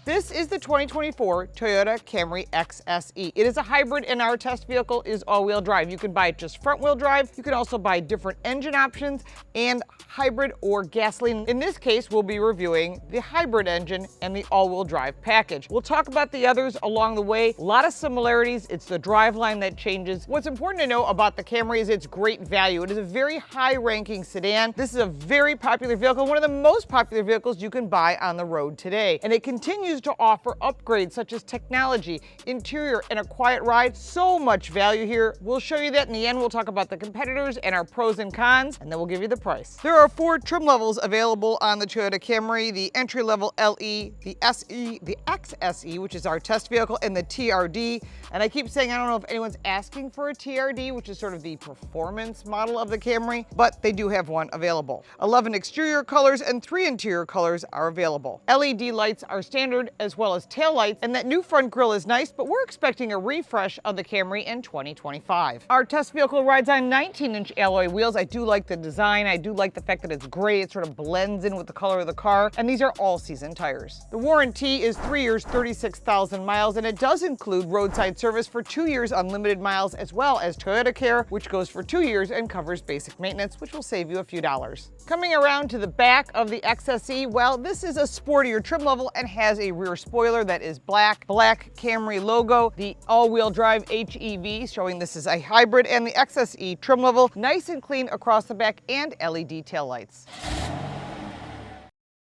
This is the 2024 Toyota Camry XSE. It is a hybrid, and our test vehicle is all-wheel drive. You can buy it just front-wheel drive. You can also buy different engine options and hybrid or gasoline. In this case, we'll be reviewing the hybrid engine and the all-wheel drive package. We'll talk about the others along the way. A lot of similarities. It's the driveline that changes. What's important to know about the Camry is its great value. It is a very high-ranking sedan. This is a very popular vehicle, one of the most popular vehicles you can buy on the road today. And it continues to offer upgrades such as technology, interior, and a quiet ride. So much value here. We'll show you that in the end. We'll talk about the competitors and our pros and cons, and then we'll give you the price. There are 4 trim levels available on the Toyota Camry: the entry-level LE, the SE, the XSE, which is our test vehicle, and the TRD. And I keep saying I don't know if anyone's asking for a TRD, which is sort of the performance model of the Camry, but they do have one available. 11 exterior colors and 3 interior colors are available. LED lights are standard, as well as tail lights, and that new front grille is nice, but we're expecting a refresh of the Camry in 2025. Our test vehicle rides on 19-inch alloy wheels. I do like the design. I do like the fact that it's gray. It sort of blends in with the color of the car, and these are all-season tires. The warranty is 3 years, 36,000 miles, and it does include roadside service for 2 years unlimited miles, as well as Toyota Care, which goes for 2 years and covers basic maintenance, which will save you a few dollars. Coming around to the back of the XSE, well, this is a sportier trim level and has a rear spoiler that is black Camry logo, the all-wheel drive HEV showing this is a hybrid, and the XSE trim level, nice and clean across the back, and LED taillights.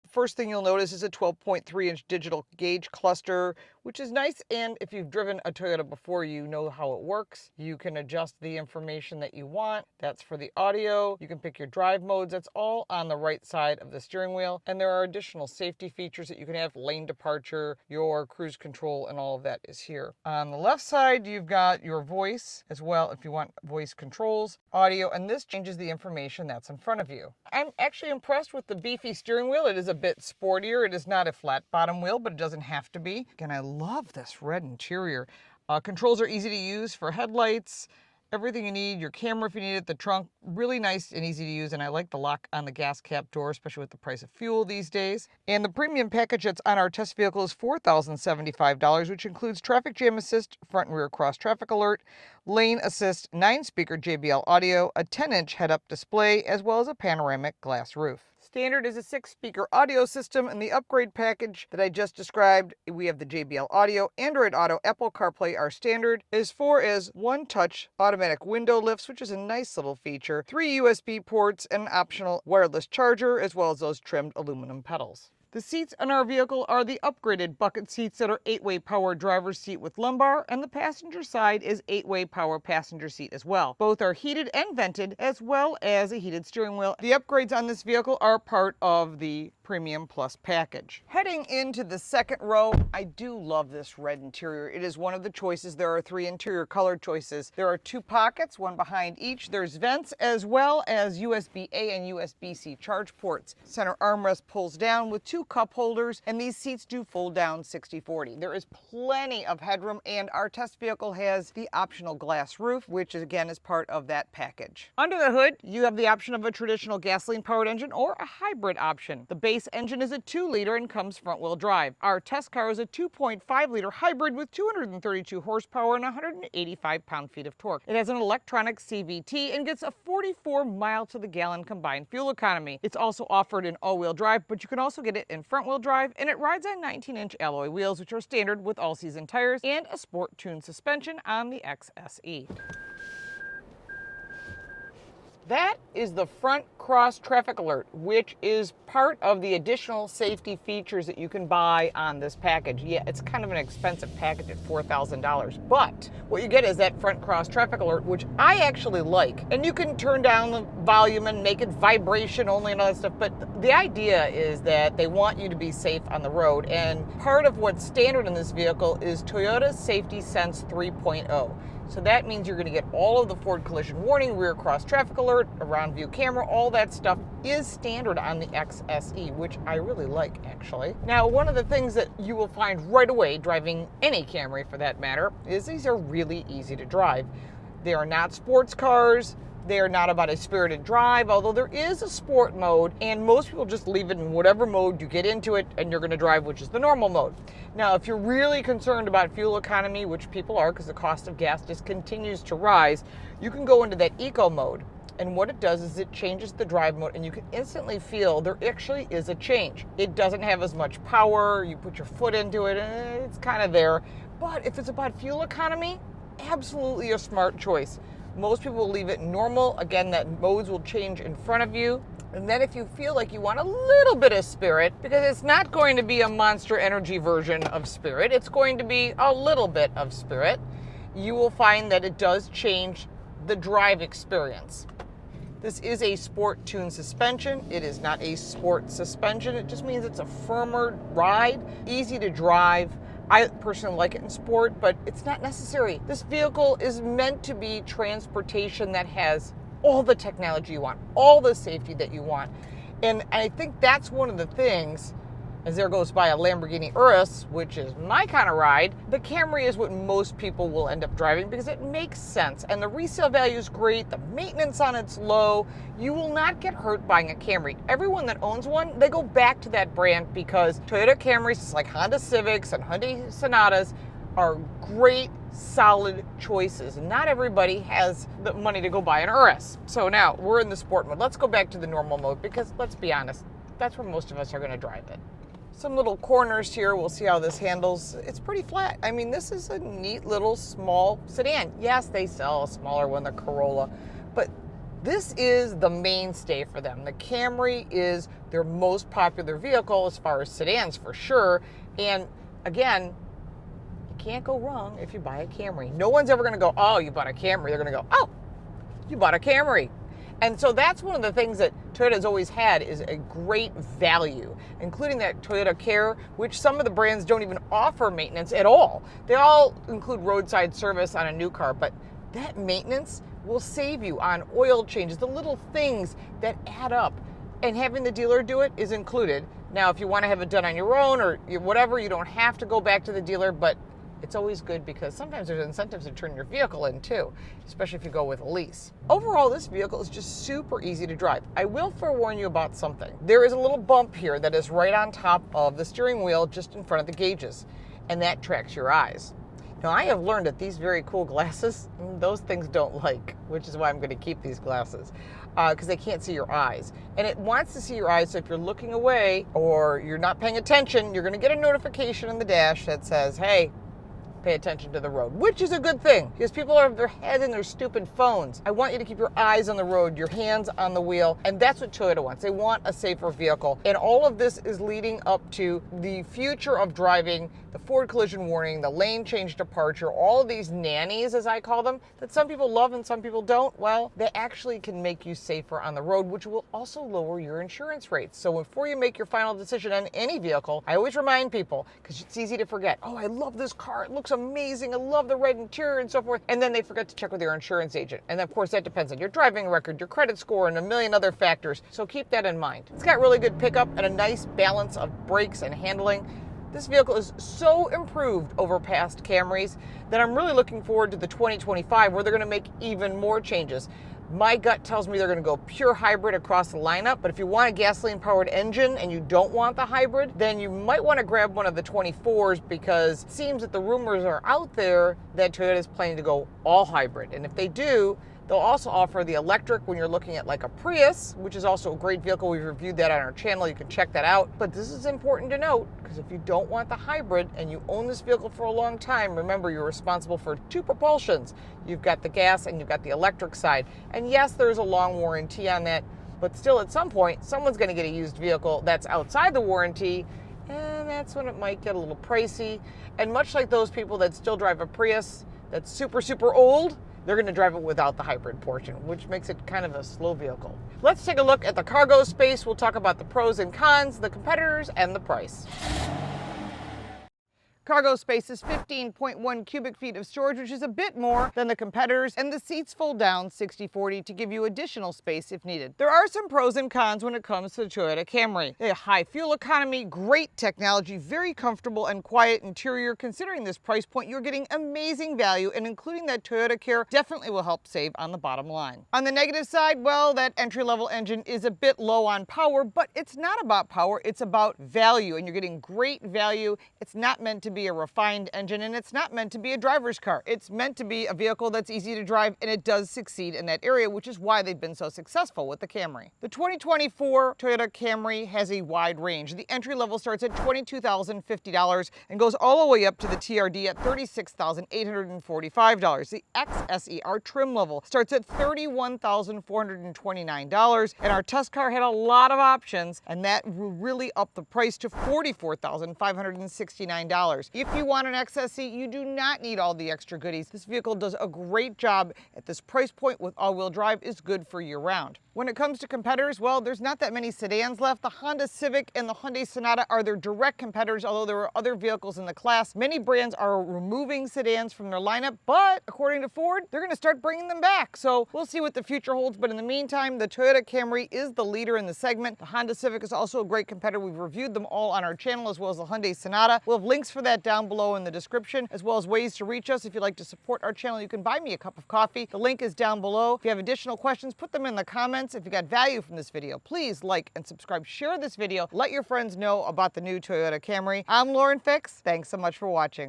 First thing you'll notice is a 12.3-inch digital gauge cluster, which is nice, and if you've driven a Toyota before, you know how it works. You can adjust the information that you want. That's for the audio. You can pick your drive modes. That's all on the right side of the steering wheel, and there are additional safety features that you can have: lane departure, your cruise control, and all of that is here. On the left side, you've got your voice as well if you want voice controls, audio, and this changes the information that's in front of you. I'm actually impressed with the beefy steering wheel. It is a bit sportier. It is not a flat bottom wheel, but it doesn't have to be. And I love this red interior. Controls are easy to use for headlights, everything you need, your camera if you need it, the trunk, really nice and easy to use, and I like the lock on the gas cap door, especially with the price of fuel these days. And the premium package that's on our test vehicle is $4,075, which includes traffic jam assist, front and rear cross traffic alert, lane assist, 9-speaker JBL audio, a 10-inch head-up display, as well as a panoramic glass roof. Standard is a 6-speaker audio system, and the upgrade package that I just described, we have the JBL audio, Android Auto, Apple CarPlay are standard, as far as one-touch automatic window lifts, which is a nice little feature, 3 USB ports, and an optional wireless charger, as well as those trimmed aluminum pedals. The seats on our vehicle are the upgraded bucket seats that are 8-way power driver's seat with lumbar, and the passenger side is 8-way power passenger seat as well. Both are heated and vented, as well as a heated steering wheel. The upgrades on this vehicle are part of the Premium Plus package. Heading into the second row, I do love this red interior. It is one of the choices. There are 3 interior color choices. There are 2 pockets, one behind each. There's vents, as well as USB-A and USB-C charge ports. Center armrest pulls down with 2 cup holders, and these seats do fold down 60/40. There is plenty of headroom, and our test vehicle has the optional glass roof, which again is part of that package. Under the hood, you have the option of a traditional gasoline-powered engine or a hybrid option. The base engine is a 2-liter and comes front-wheel drive. Our test car is a 2.5-liter hybrid with 232 horsepower and 185 pound-feet of torque. It has an electronic CVT and gets a 44 mile-to-the-gallon combined fuel economy. It's also offered in all-wheel drive, but you can also get it in front-wheel drive, and it rides on 19-inch alloy wheels, which are standard with all-season tires, and a sport-tuned suspension on the XSE. That is the front cross traffic alert, which is part of the additional safety features that you can buy on this package. Yeah, it's kind of an expensive package at $4,000, but what you get is that front cross traffic alert, which I actually like. And you can turn down the volume and make it vibration only and all that stuff, but the idea is that they want you to be safe on the road, and part of what's standard in this vehicle is Toyota Safety Sense 3.0. So that means you're going to get all of the forward collision warning, rear cross traffic alert, around view camera, all that stuff is standard on the XSE, which I really like, actually. Now, one of the things that you will find right away driving any Camry for that matter is these are really easy to drive. They are not sports cars. They are not about a spirited drive, although there is a sport mode, and most people just leave it in whatever mode you get into it and you're going to drive, which is the normal mode. Now, if you're really concerned about fuel economy, which people are because the cost of gas just continues to rise, you can go into that eco mode. And what it does is it changes the drive mode, and you can instantly feel there actually is a change. It doesn't have as much power. You put your foot into it, and it's kind of there. But if it's about fuel economy, absolutely a smart choice. Most people will leave it normal. Again, that modes will change in front of you. And then if you feel like you want a little bit of Spirit, because it's not going to be a Monster Energy version of Spirit, it's going to be a little bit of Spirit, you will find that it does change the drive experience. This is a sport tune suspension. It is not a sport suspension. It just means it's a firmer ride, easy to drive. I personally like it in sport, but it's not necessary. This vehicle is meant to be transportation that has all the technology you want, all the safety that you want. And I think that's one of the things, as there goes by a Lamborghini Urus, which is my kind of ride, the Camry is what most people will end up driving because it makes sense. And the resale value is great. The maintenance on it's low. You will not get hurt buying a Camry. Everyone that owns one, they go back to that brand because Toyota Camrys, just like Honda Civics and Hyundai Sonatas, are great, solid choices. And not everybody has the money to go buy an Urus. So now we're in the sport mode. Let's go back to the normal mode because let's be honest, that's where most of us are going to drive it. Some little corners here, we'll see how this handles. It's pretty flat. I mean, this is a neat little small sedan. Yes, they sell a smaller one, the Corolla, but this is the mainstay for them. The Camry is their most popular vehicle as far as sedans for sure. And again, you can't go wrong if you buy a Camry. No one's ever gonna go, oh, you bought a Camry. They're gonna go, oh, you bought a Camry. And so that's one of the things that Toyota's always had is a great value, including that Toyota Care, which some of the brands don't even offer maintenance at all. They all include roadside service on a new car, but that maintenance will save you on oil changes, the little things that add up. And having the dealer do it is included. Now, if you want to have it done on your own or whatever, you don't have to go back to the dealer, but it's always good because sometimes there's incentives to turn your vehicle in too, especially if you go with a lease. Overall, this vehicle is just super easy to drive. I will forewarn you about something. There is a little bump here that is right on top of the steering wheel, just in front of the gauges, and that tracks your eyes. Now, I have learned that these very cool glasses, those things don't like, which is why I'm going to keep these glasses, because they can't see your eyes. And it wants to see your eyes, so if you're looking away or you're not paying attention, you're going to get a notification on the dash that says, hey, pay attention to the road, which is a good thing because people have their head in their stupid phones. I want you to keep your eyes on the road, your hands on the wheel, and that's what Toyota wants. They want a safer vehicle. And all of this is leading up to the future of driving, the forward collision warning, the lane change departure, all of these nannies, as I call them, that some people love and some people don't. Well, they actually can make you safer on the road, which will also lower your insurance rates. So before you make your final decision on any vehicle, I always remind people, because it's easy to forget, oh, I love this car, it looks amazing, I love the red interior and so forth, and then they forget to check with their insurance agent. And of course that depends on your driving record, your credit score, and a million other factors, so keep that in mind. It's got really good pickup and a nice balance of brakes and handling. This vehicle is so improved over past Camrys that I'm really looking forward to the 2025 where they're going to make even more changes. My gut tells me they're going to go pure hybrid across the lineup, but if you want a gasoline-powered engine and you don't want the hybrid, then you might want to grab one of the 24s because it seems that the rumors are out there that Toyota is planning to go all hybrid. And if they do, they'll also offer the electric when you're looking at like a Prius, which is also a great vehicle. We've reviewed that on our channel. You can check that out. But this is important to note because if you don't want the hybrid and you own this vehicle for a long time, remember you're responsible for two propulsions. You've got the gas and you've got the electric side. And yes, there's a long warranty on that, but still at some point, someone's going to get a used vehicle that's outside the warranty, and that's when it might get a little pricey. And much like those people that still drive a Prius that's super, super old, they're going to drive it without the hybrid portion, which makes it kind of a slow vehicle. Let's take a look at the cargo space. We'll talk about the pros and cons, the competitors, and the price. Cargo space is 15.1 cubic feet of storage, which is a bit more than the competitors, and the seats fold down 60/40 to give you additional space if needed. There are some pros and cons when it comes to the Toyota Camry. They have high fuel economy, great technology, very comfortable and quiet interior. Considering this price point, you're getting amazing value, and including that Toyota Care definitely will help save on the bottom line. On the negative side, well, that entry-level engine is a bit low on power, but it's not about power, it's about value, and you're getting great value. It's not meant to be a refined engine, and it's not meant to be a driver's car. It's meant to be a vehicle that's easy to drive, and it does succeed in that area, which is why they've been so successful with the Camry. The 2024 Toyota Camry has a wide range. The entry level starts at $22,050 and goes all the way up to the TRD at $36,845. The XSE, our trim level, starts at $31,429, and our test car had a lot of options, and that really upped the price to $44,569. If you want an XSE, you do not need all the extra goodies. This vehicle does a great job at this price point with all-wheel drive, is good for year-round. When it comes to competitors, well, there's not that many sedans left. The Honda Civic and the Hyundai Sonata are their direct competitors, although there are other vehicles in the class. Many brands are removing sedans from their lineup, but according to Ford, they're going to start bringing them back. So we'll see what the future holds, but in the meantime, the Toyota Camry is the leader in the segment. The Honda Civic is also a great competitor. We've reviewed them all on our channel, as well as the Hyundai Sonata. We'll have links for that down below in the description, as well as ways to reach us. If you'd like to support our channel, you can buy me a cup of coffee. The link is down below. If you have additional questions, put them in the comments. If you got value from this video, please like and subscribe. Share this video. Let your friends know about the new Toyota Camry. I'm Lauren Fix. Thanks so much for watching.